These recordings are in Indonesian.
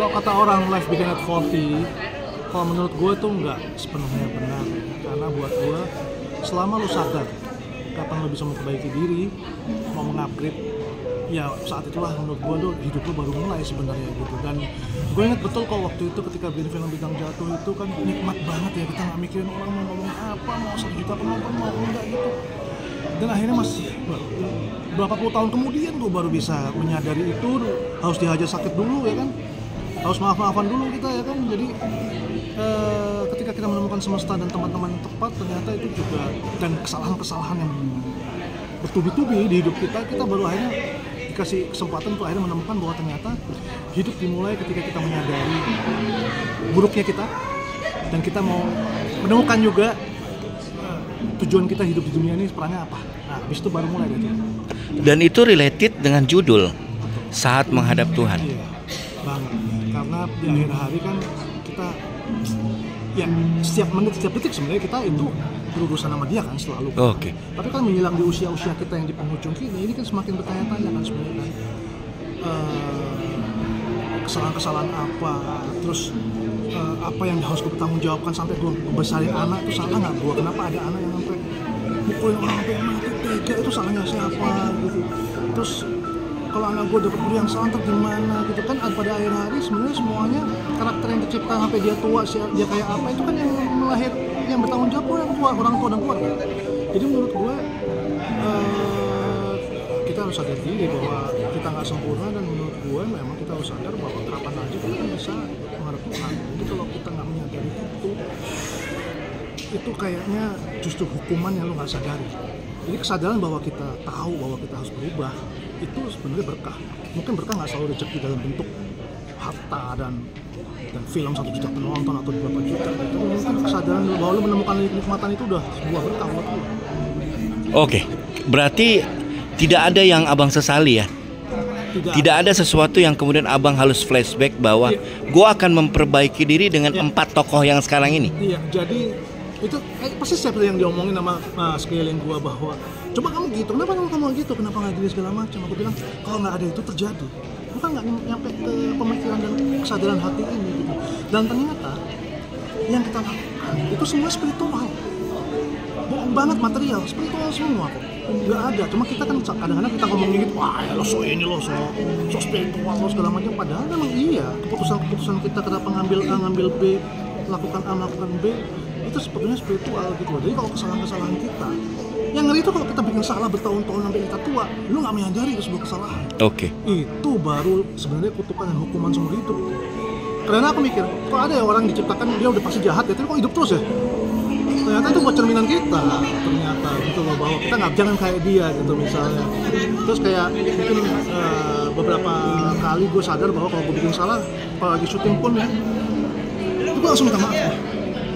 Kalau kata orang life begin at 40, kalau menurut gue tuh nggak sepenuhnya benar. Karena buat gue, selama lu sadar kapan lu bisa memperbaiki diri, mau mengupgrade, ya saat itulah menurut gue tuh hidup lu baru mulai sebenarnya gitu. Dan gue ingat betul kok waktu itu ketika bikin film Bintang Jatuh itu kan nikmat banget ya, kita nggak mikirin orang mau ngomong apa, mau 1 juta penonton mau enggak gitu. Dan akhirnya masih berapa puluh tahun kemudian gue baru bisa menyadari itu harus dihajar sakit dulu ya kan, harus maaf-maafan dulu kita ya kan. Jadi ketika kita menemukan semesta dan teman-teman yang tepat, ternyata itu juga, dan kesalahan-kesalahan yang bertubi-tubi di hidup kita baru akhirnya dikasih kesempatan untuk akhirnya menemukan bahwa ternyata hidup dimulai ketika kita menyadari buruknya kita, dan kita mau menemukan juga tujuan kita hidup di dunia ini perannya apa. Nah, habis itu baru mulai gitu. Dan itu related dengan judul Saat Menghadap Tuhan. Iya, banget. Karena di akhir hari kan kita, ya setiap menit, setiap detik sebenarnya kita itu berurusan sama dia kan selalu. Oke. Tapi kan menjelang di usia-usia kita yang di penghujung ini kan semakin bertanya-tanya kan sebenarnya kan. Kesalahan-kesalahan apa, terus apa yang harus gue bertanggung jawabkan sampai gue besarin anak itu salah nggak gue? Kenapa ada anak yang sampai mukulin orang sampai mati tega, itu salahnya siapa gitu? Terus kalau anak gue dapat guru yang salah ntar gimana gitu kan? Pada akhir hari sebenarnya semuanya karakter yang dicipta sampai dia tua, dia kayak apa, itu kan yang melahir, yang bertanggung jawab orang tua dan keluarga. Jadi menurut gue kita harus sadar diri bahwa kita nggak sempurna, dan menurut gue memang kita harus sadar bahwa kapan aja kita kan bisa menghadap Tuhan. Jadi kalau kita nggak menyadari itu kayaknya justru hukuman yang lo nggak sadari. Jadi kesadaran bahwa kita tahu bahwa kita harus berubah itu sebenarnya berkah. Mungkin berkah nggak selalu rezeki dalam bentuk harta dan film 1 juta penonton atau berapa juta. Tapi mungkin kesadaran bahwa lo menemukan nikmatan itu udah sebuah berkah buat lo. Oke, berarti tidak ada yang abang sesali ya? Tidak ada sesuatu yang kemudian abang harus flashback bahwa gue akan memperbaiki diri dengan 4 tokoh yang sekarang ini. Iya, jadi itu pasti seperti yang diomongin sama sekeliling gue bahwa coba kamu gitu, kenapa kamu gitu, kenapa nggak gini segala macam. Aku bilang kalau nggak ada itu terjadi, bukan nggak nyampe ke pemikiran dan kesadaran hati ini gitu. Dan ternyata yang kita lakukan itu semua spiritual, bohong banget, material, spiritual semua kok. Nggak ada, cuma kita kan kadang-kadang kita ngomongin gitu, wah ya lo so ini lo so spiritual lo segala macam, padahal memang iya keputusan kita kenapa ngambil B, lakukan A, lakukan B, itu sebetulnya spiritual gitu. Jadi kalau kesalahan-kesalahan kita, yang ngeri itu kalau kita bikin salah bertahun-tahun sampai kita tua, lu nggak menyadari itu sebuah kesalahan. Oke. Itu baru sebenarnya kutukan dan hukuman seumur hidup. Karena aku mikir, kok ada ya orang diciptakan dia udah pasti jahat ya, tapi kok hidup terus ya? Ternyata itu buat cerminan kita, ternyata gitu loh, bahwa kita nggak, jangan kayak dia gitu misalnya. Terus kayak mungkin beberapa kali gue sadar bahwa kalau gue bikin salah, apalagi syuting pun ya, itu gue langsung minta maaf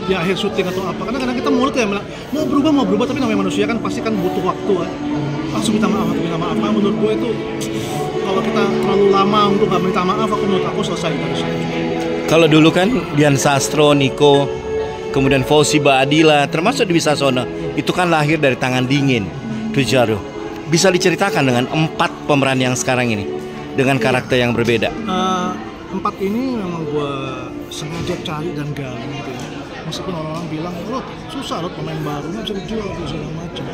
di akhir syuting atau apa. Karena kadang kita mulut ya mau berubah, tapi namanya manusia kan pasti kan butuh waktu kan. Langsung minta maaf. Nah, menurut gue itu kalau kita terlalu lama untuk nggak minta maaf, menurut aku selesai. Kalau dulu kan Dian Sastro, Niko, kemudian Fauzi Baadila, termasuk Dwi Sasono, itu kan lahir dari tangan dingin. Tujaru, bisa diceritakan dengan 4 pemeran yang sekarang ini dengan karakter yang berbeda? 4 ini memang gue sengaja cari dan gali gitu ya. Meskipun orang-orang bilang, loh susah loh pemain baru, nggak bisa dijual segala macam.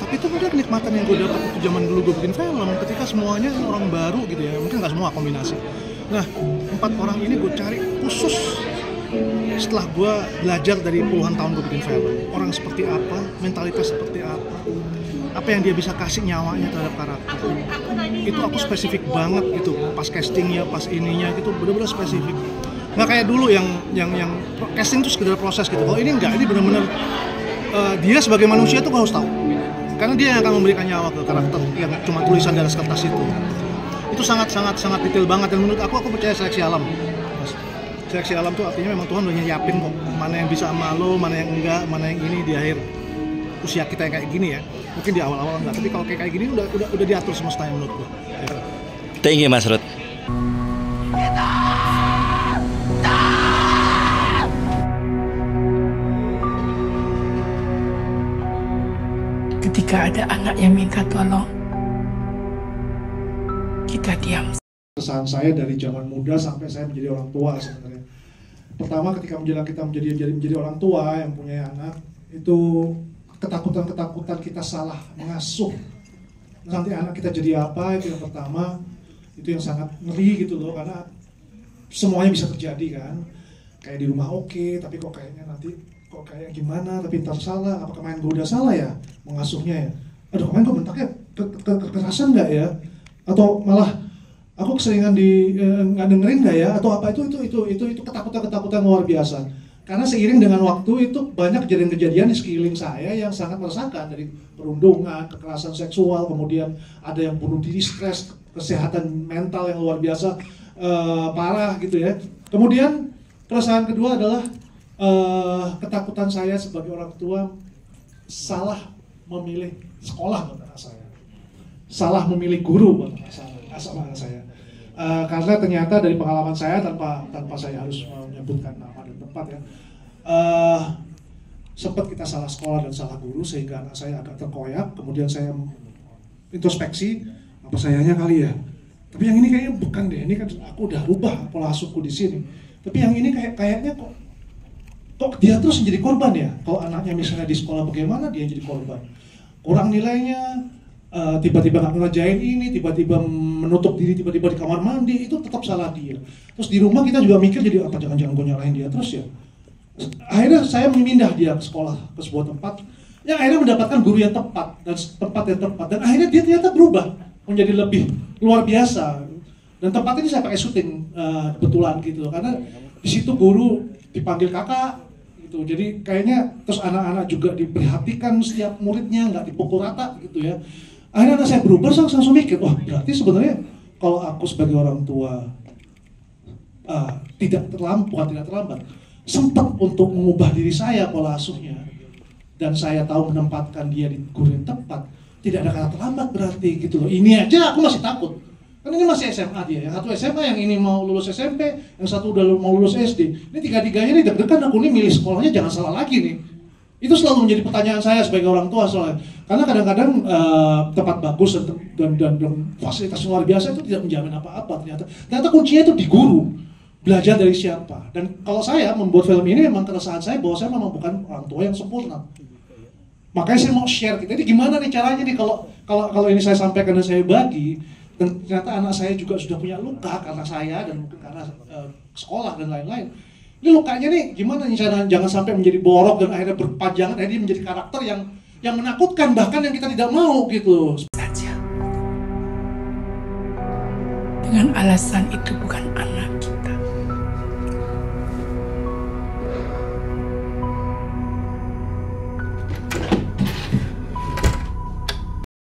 Tapi itu mungkin kenikmatan yang gue dapat waktu zaman dulu gue bikin film, ketika semuanya orang baru gitu ya, mungkin nggak semua kombinasi. Nah, 4 orang ini gue cari khusus setelah gue belajar dari puluhan tahun gue bikin film. Orang seperti apa, mentalitas seperti apa yang dia bisa kasih nyawanya terhadap karakter. Itu aku spesifik banget gitu, pas castingnya, pas ininya gitu, benar-benar spesifik. Nggak kayak dulu yang casting itu sekedar proses gitu. Kalau ini enggak, ini benar-benar dia sebagai manusia tuh harus tahu. Karena dia yang akan memberikan nyawa ke karakter yang cuma tulisan di atas kertas itu. Itu sangat detail banget, dan menurut aku percaya seleksi alam. Seleksi alam tuh artinya memang Tuhan udah nyiapin kok mana yang bisa sama lo, mana yang enggak, mana yang ini di akhir usia kita yang kayak gini ya. Mungkin di awal-awal enggak, tapi kalau kayak gini udah diatur semestanya menurut gua. Ya. Thank you Mas Ruth. Ketika ada anak yang minta tolong, kita diam. keresahan saya dari zaman muda sampai saya menjadi orang tua sebenarnya. Pertama, ketika menjelang kita menjadi orang tua yang punya anak, itu ketakutan kita salah mengasuh. Nanti anak kita jadi apa, itu yang pertama. Itu yang sangat ngeri gitu loh, karena semuanya bisa terjadi kan. Kayak di rumah oke, tapi kok kayaknya nanti kok kayak gimana, tapi ntar salah. Apakah main gue udah salah ya mengasuhnya ya? Aduh, kemarin kok bentaknya kekerasan nggak ya? Atau malah aku keseringan nggak dengerin nggak ya? Atau apa, itu ketakutan luar biasa. Karena seiring dengan waktu itu banyak kejadian-kejadian di sekeliling saya yang sangat meresahkan, dari perundungan, kekerasan seksual, kemudian ada yang bunuh diri, stres, kesehatan mental yang luar biasa parah gitu ya. Kemudian keresahan kedua adalah ketakutan saya sebagai orang tua salah memilih sekolah buat anak saya, salah memilih guru buat anak saya. Karena ternyata dari pengalaman saya, tanpa saya harus menyebutkan nama dan tempat ya, sempat kita salah sekolah dan salah guru sehingga anak saya agak terkoyak. Kemudian saya introspeksi, apa sayanya kali ya, tapi yang ini kayaknya bukan deh, ini kan aku udah rubah pola asuhku di sini, tapi yang ini kayaknya kok dia terus menjadi korban ya. Kalau anaknya misalnya di sekolah bagaimana, dia jadi korban, kurang nilainya, tiba-tiba nggak ngerjain ini, tiba-tiba menutup diri, tiba-tiba di kamar mandi, itu tetap salah dia. Terus di rumah kita juga mikir, jadi apa jangan-jangan gue nyalahin dia terus ya. Akhirnya saya memindah dia ke sekolah, ke sebuah tempat yang akhirnya mendapatkan guru yang tepat dan tempat yang tepat, dan akhirnya dia ternyata berubah menjadi lebih luar biasa. Dan tempat ini saya pakai syuting kebetulan gitu, karena di situ guru dipanggil kakak gitu. Jadi kayaknya terus anak-anak juga diperhatikan, setiap muridnya nggak dipukul rata gitu ya. Akhirnya anak saya berubah, saya langsung mikir, wah berarti sebenarnya kalau aku sebagai orang tua tidak terlambat, sempat untuk mengubah diri saya pola asuhnya, dan saya tahu menempatkan dia di guru yang tepat, tidak ada kata terlambat berarti gitu loh. Ini aja aku masih takut, kan ini masih SMA dia, yang satu SMA, yang ini mau lulus SMP, yang satu udah mau lulus SD. Ini tiga-tiganya nih deg-degan, aku nih milih sekolahnya jangan salah lagi nih. Itu selalu menjadi pertanyaan saya sebagai orang tua soalnya. Karena kadang-kadang tempat bagus dan fasilitas luar biasa itu tidak menjamin apa-apa. Ternyata kuncinya itu di guru. Belajar dari siapa. Dan kalau saya membuat film ini, memang keresahan saya bahwa saya memang bukan orang tua yang sempurna. Makanya saya mau share kita. Jadi gimana nih caranya nih kalau ini saya sampaikan dan saya bagi, dan ternyata anak saya juga sudah punya luka karena saya dan mungkin karena sekolah dan lain-lain. Ini lukanya nih gimana nih jangan sampai menjadi borok dan akhirnya berpanjangan, akhirnya menjadi karakter yang menakutkan, bahkan yang kita tidak mau gitu. Saja. Dengan alasan itu bukan anak kita.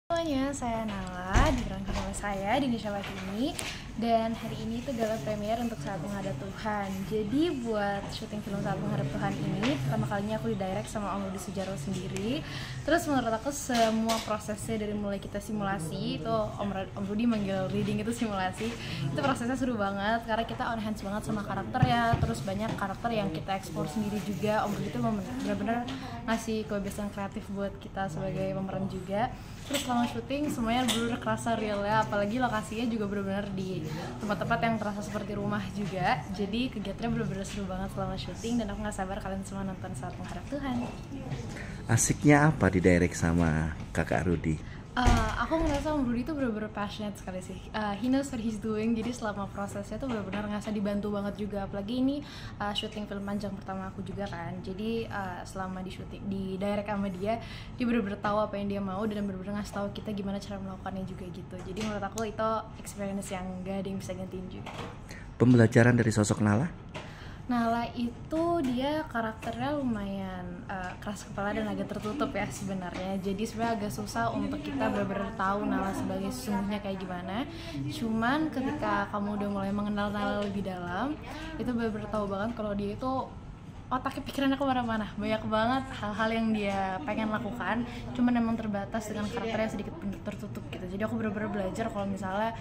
Semuanya, saya Nala, diperankan oleh saya di Indonesia Live ini. Dan hari ini itu gala premier untuk Saat Menghadap Tuhan. Jadi buat syuting film Saat Menghadap Tuhan ini, pertama kalinya aku didirect sama Om Rudi Sudjarwo sendiri. Terus menurut aku semua prosesnya dari mulai kita simulasi, itu Om Rudi manggil reading itu simulasi, itu prosesnya seru banget karena kita on hands banget sama karakter ya. Terus banyak karakter yang kita explore sendiri juga. Om Rudi itu benar-benar ngasih kebebasan kreatif buat kita sebagai pemeran juga. Terus selama syuting semuanya benar-benar kerasa real ya, apalagi lokasinya juga benar-benar di tempat-tempat yang terasa seperti rumah juga. Jadi kegiatannya benar-benar seru banget selama syuting, dan aku gak sabar kalian semua nonton Saat Menghadap Tuhan. Asiknya apa di direct sama kakak Rudi? Aku ngerasa Om Rudi itu benar-benar passionate sekali sih. He knows what he's doing, jadi selama prosesnya tuh benar-benar ngerasa dibantu banget juga. Apalagi ini syuting film panjang pertama aku juga kan. Jadi selama di syuting, di direct sama dia benar-benar tahu apa yang dia mau dan benar-benar ngasih tahu kita gimana cara melakukannya juga gitu. Jadi menurut aku itu experience yang gak ada yang bisa gantiin juga. Pembelajaran dari sosok Nala? Nala itu dia karakternya lumayan keras kepala dan agak tertutup ya sebenarnya. Jadi sebenarnya agak susah untuk kita benar-benar tahu Nala sebagai sesungguhnya kayak gimana. Cuman ketika kamu udah mulai mengenal Nala lebih dalam, itu benar-benar tahu banget kalau dia itu otaknya, pikirannya kemana-mana, banyak banget hal-hal yang dia pengen lakukan, cuman emang terbatas dengan karakternya sedikit tertutup gitu. Jadi aku benar-benar belajar kalau misalnya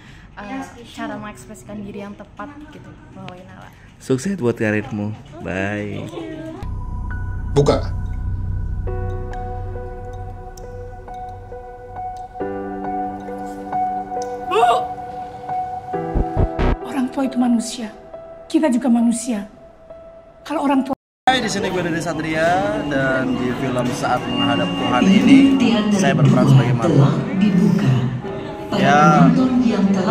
cara mengekspresikan diri yang tepat gitu melalui Nala. Sukses buat karirmu. Bye. Buka. manusia. Kita juga manusia. Kalau orang tua. Hai, di sini gue Dede Satria dan di film Saat Menghadap Tuhan ini saya berperan sebagai Marlo. Ya,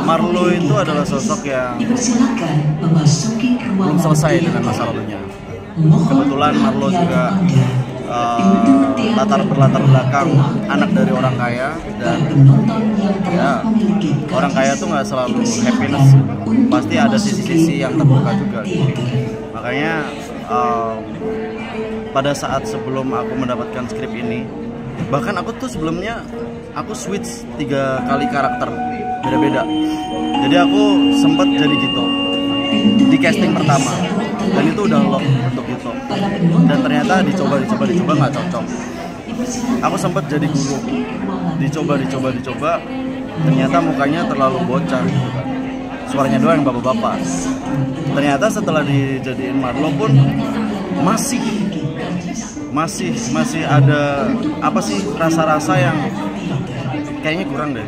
Marlo itu adalah sosok yang belum selesai dengan masa lalunya. Kebetulan Marlo juga berlatar belakang anak dari orang kaya, dan ya orang kaya tuh nggak selalu happiness, pasti ada sisi-sisi yang terbuka juga. Makanya pada saat sebelum aku mendapatkan skrip ini, bahkan aku tuh sebelumnya aku switch 3 kali karakter beda-beda. Jadi aku sempat jadi Gito di casting pertama, dan itu udah lock untuk Gito, dan ternyata dicoba nggak cocok. Aku sempat jadi guru, dicoba, ternyata mukanya terlalu bocah gitu kan. Suaranya doang yang bapak-bapak. Ternyata setelah dijadiin Marlo pun masih ada apa sih, rasa-rasa yang kayaknya kurang deh.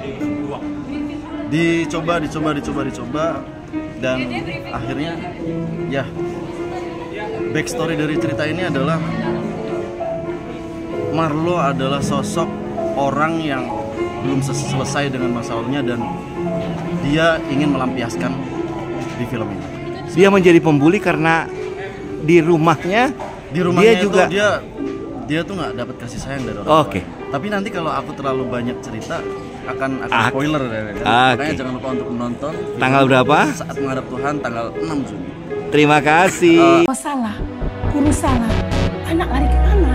Dicoba, dan akhirnya ya backstory dari cerita ini adalah Marlo adalah sosok orang yang belum selesai dengan masalahnya, dan dia ingin melampiaskan di film ini. Dia menjadi pembuli karena di rumahnya dia juga dia tuh nggak dapat kasih sayang dari orang tua. Oke. Tapi nanti kalau aku terlalu banyak cerita akan spoiler ya. Makanya jangan lupa untuk menonton. Tanggal berapa? Saat Menghadap Tuhan, tanggal 6 Juni. Terima kasih. Salah, guru salah, anak lari kemana?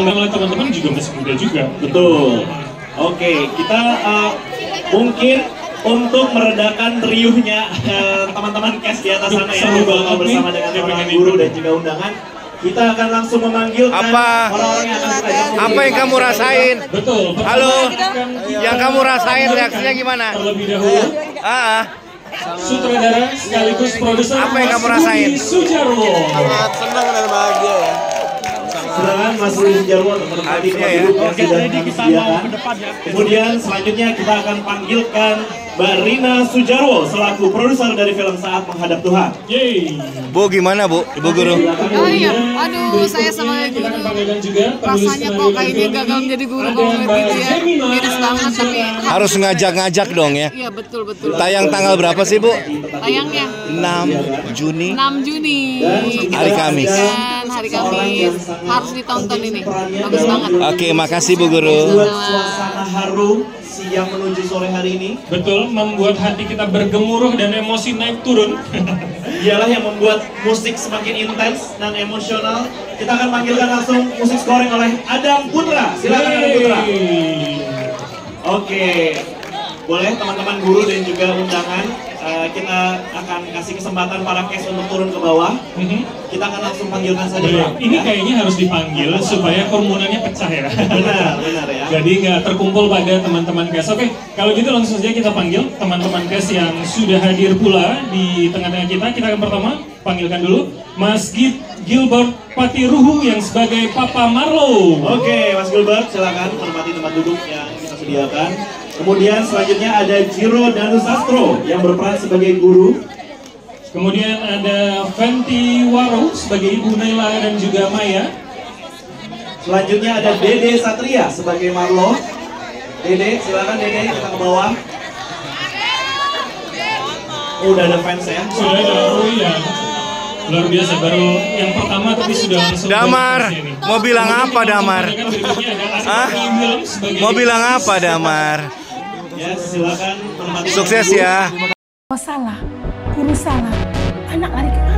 Oleh teman-teman juga masih muda juga. Betul. Oke, kita mungkin untuk meredakan riuhnya teman-teman cast di atas sana ya, bersama dengan orang guru dan juga undangan, kita akan langsung memanggil orang-orang yang akan kita ajak. Apa yang kamu rasain? Betul. Halo, yang kamu rasain reaksinya gimana? Terlebih dahulu, sutradara sekaligus produser Apa yang kamu rasain? Sujarwo. Sangat senang dan bahagia ya. Silakan Mas Rudi Sujarwo untuk menempati duduk yang sudah kami sediakan. Kemudian selanjutnya kita akan panggilkan Mbak Rina Sujarwo selaku produser dari film Saat Menghadap Tuhan. Yeay. Bu, gimana Bu? Ibu guru? Oh iya, aduh saya sebagai guru rasanya kok kayaknya gagal menjadi guru kalau gitu ya. Miris banget, tapi Harus ngajak-ngajak dong ya. iya betul. Tayang tanggal berapa sih Bu? Tayangnya 6 Juni. 6 Juni. Hari Kamis. Dan hari Kamis harus ditonton ini. Bagus banget. Oke, makasih Bu Guru. Membuat suasana harum siang menuju sore hari ini. Betul, membuat hati kita bergemuruh dan emosi naik turun. Dialah yang membuat musik semakin intens dan emosional. Kita akan panggilkan langsung musik scoring oleh Adam Putra. Silakan Adam Putra. Oke, boleh teman-teman guru dan juga undangan, kita akan kasih kesempatan para cast untuk turun ke bawah. Kita akan langsung panggilkan saja. Ini kayaknya harus dipanggil supaya kerumunannya pecah ya. Benar ya. Jadi nggak terkumpul pada teman-teman cast. Oke, kalau gitu langsung saja kita panggil teman-teman cast yang sudah hadir pula di tengah-tengah kita. Kita akan pertama panggilkan dulu Mas Gilbert Patiruhu yang sebagai Papa Marlo. Oke, Mas Gilbert, silakan menempati tempat duduk yang kita sediakan. Kemudian selanjutnya ada Jiro Danusastro yang berperan sebagai guru. Kemudian ada Fenty Waro sebagai Ibu Naila dan juga Maya. Selanjutnya ada Dede Satria sebagai Marlo. Dede, silakan Dede, kita ke bawah. Oh, udah ada fans ya? Sudah ada, oh iya. Luar biasa, baru yang pertama tapi sudah langsung. Damar, mau bilang apa Damar? Mau bilang apa Damar? Ya, silakan. Sukses ya. Salah, guru salah, anak lari kemana?